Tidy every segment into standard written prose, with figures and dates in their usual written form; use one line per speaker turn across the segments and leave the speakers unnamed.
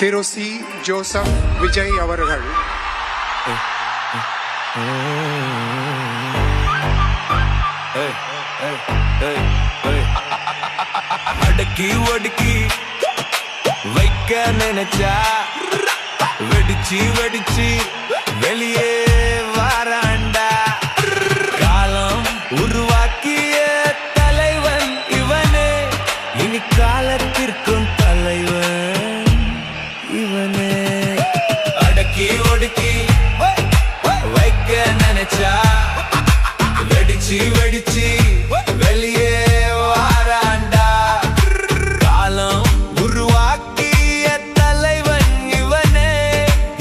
திரு C. Joseph Vijay அவர்கள்.
அடக்கி ஒடுக்கி வைக்க நினைச்சா வெடிச்சு வெடிச்சு வெளியே வாராண்டா. காலம் உருவாக்கிய தலைவன் இவனே, இனி காலத்திற்கும் தலைவன் இவனே. அடக்கி ஒடுக்கி வைக்க நினைச்சா வெடிச்சு வெடிச்சு வெளியே வாராண்டா. காலம் உருவாக்கிய தலைவன் இவனே,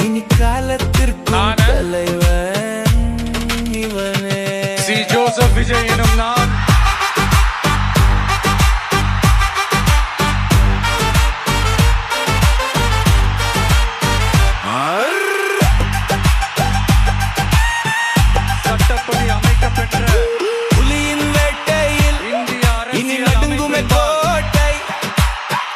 இனி காலத்திற்கும் தலைவன் இவனே.
சி. ஜோசப் விஜய் எனும் நான் சட்டப்படி அமைக்கப்பெற்ற
புலியின் வேட்டையில்
இந்திய
இனி
அரசியல்
நடுங்குமே கோட்டை.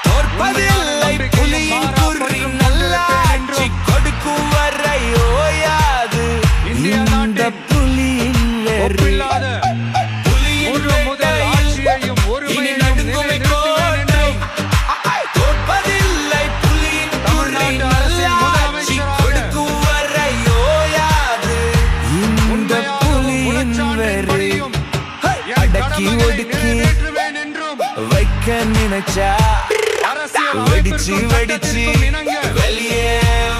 தோற்பதில்லை புலியின் குறி, நல்லாட்சி கொடுக்கும் வரை ஓயாது
இந்திய
இந்த
நாட்டின்
புலியின் வெறி.
ஒப்பில்லாத
புலியின்
முழு முதல்
வேட்டையில்
ஆட்சியையும்
இனி
ஒருமையையும்
நடுங்குமே
நிலைநிறுத்துவேன்
கோட்டை.
என்றும்
தோற்பதில்லை புலியின் குறி,
தமிழ்நாட்டு அரசின்
நல்லாட்சி
முதலமைச்சராக
கொடுக்கும் வரை ஓயாது இந்த
உண்மையாகவும்
புலியின்
உணர்ச்சான்றின்
வெறி.
படியும் என்
அடக்கி
கடமைகளை
ஒடுக்கி
நிறைவேற்றுவேன் என்றும்
வைக்க நினைச்சா
அரசியல்
வெடிச்சு
அமைப்பிற்கும்
வெடிச்சு
சட்டத்திற்கும் இணங்க
வெளியே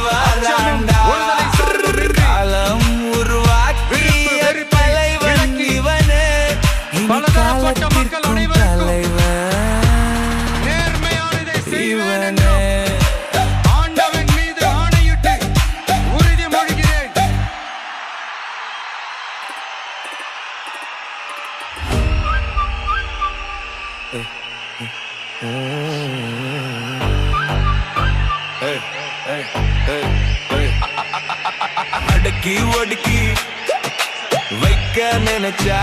வாராண்டா.
ஒருதலை சார்புமின்றி
காலம் உருவாக்கிய
வெறுப்பை
தலைவன்
விலக்கி
இவனே, இனி
பலதரப்பட்ட மக்கள்
காலத்திற்கும்
அனைவருக்கும்
தலைவன்
நேர்மையானதை செய்வேன்
இவனே.
என்றும் ஆண்டவன் மீது ஆணையிட்டு உறுதிமொழிகிறேன்.
அடக்கி ஒடுக்கி வைக்க நினைச்சா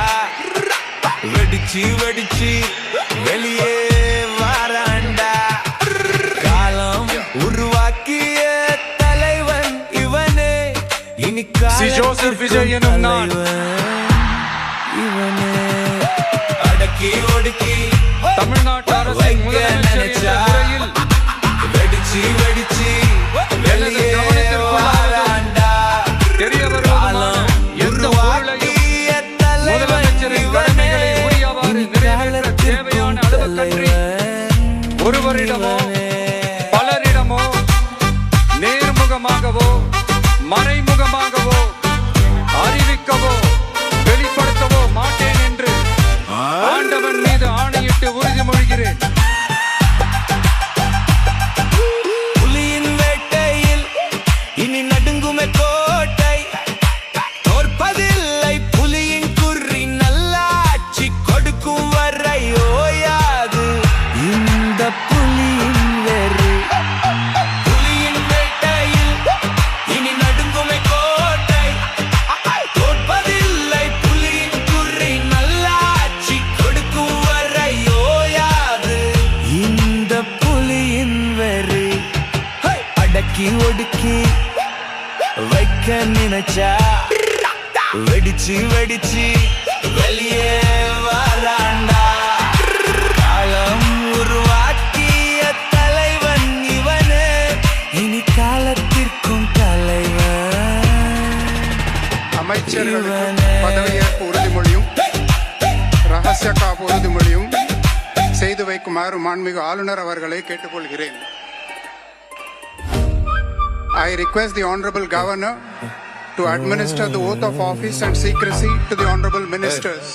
வெடிச்சு வெடிச்சு வெளியே வாராண்டா. காலம் உருவாக்கிய தலைவன் இவனே, இனி
சி. ஜோசப் விஜய் எனும் நான்
இவனே. அடக்கி ஒடுக்கி
தமிழ்நாட்டு அரசின்
வைக்க
முதலமைச்சர்
நினைச்சா
என்ற முறையில்
வெடிச்சு வெடிச்சு
எனது
வெளியே
கவனத்திற்குள்ளாக
வாராண்டா.
தெரிய வருவதுமான எந்த பொருளையும் முதலமைச்சரின் கடமைகளை உரியவாறு நிறைவேற்ற தேவையான அளவுக்கன்றி ஒருவரிடமோ பலரிடமோ நேர்முகமாகவோ மறைமுகமாகவோ அறிவிக்கவோ வெளிப்படுத்தவோ மாட்டேன் என்று ஆண்டவன் மீது ஆணையிட்டு உறுதிமொழிகிறேன்.
புலியின் வேட்டையில் இனி நடுங்குமே கோட்டை. தோற்பதில்லை புலியின் குறி, நல்லாட்சி கொடுக்கும் வரை ஓயாது இந்த புலியின் வெறி. புலியின் வேட்டையில் இனி நடுங்குமே கோட்டை. தோற்பதில்லை புலியின் குறி, நல்லாட்சி கொடுக்கும் வரை ஓயாது இந்த புலியின் வெறி. அடக்கி ஒடுக்கி வைக்க நினைச்சா வெடிச்சு வெடிச்சு வெளியே வாராண்டா. காலம் உருவாக்கிய தலைவன் இவனே, இனி காலத்திற்கும் தலைவன்
அமைச்சர்களுக்கு பதவியேற்பு உறுதிமொழியும் ரகசிய காப்பு உறுதிமொழியும் செய்து வைக்குமாறு மாண்புமிகு ஆளுநர் அவர்களை கேட்டுக்கொள்கிறேன். I request the Honorable Governor to administer the oath of office and secrecy to the Honorable Ministers.